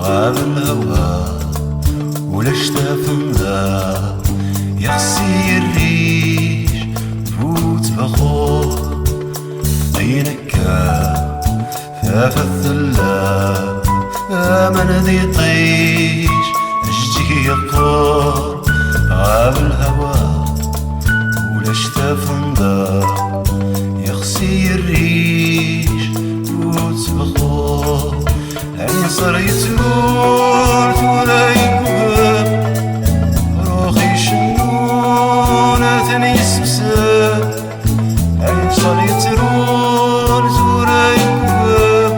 غاب الهوى ولا شتاف النار يغسي الريش فوت بخور عينك فاف الثلاب من ذي طيش اجتك يقور غاب الهوى ولا شتاف النار يغسي الريش فوت بخور العين صار يتور ولا يكوب روخي شنونة ثاني يسمسر العين صار يترور ولا يكوب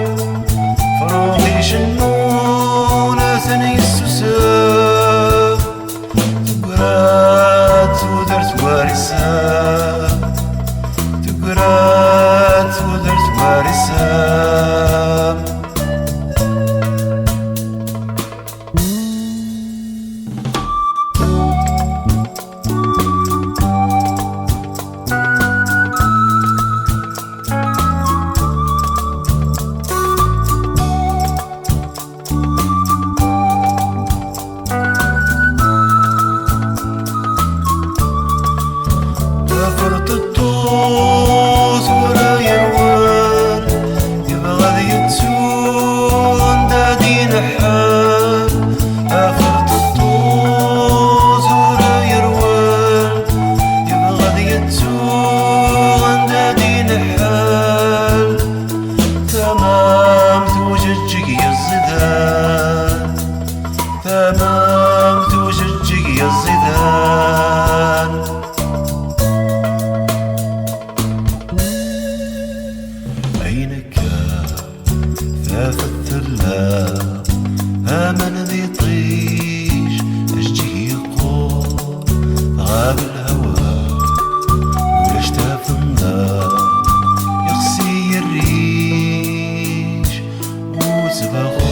روخي شنونة ثاني يسمسر تقرات ودرت وارثة تقرات ودرت وارثة فرط الطوس ورا يروان يبغى ذي يتسون دادي نحال فرط الطوس ورا يروان يبغى ذي يتسون دادي نحال تمام توجدك يا الزيدان تمام توجدك يا الزيدان عينك فاف الثلاب من ذي طيش اجتي يقول غاب الهوى ولا شتاف النار يغسي الريش وتبغى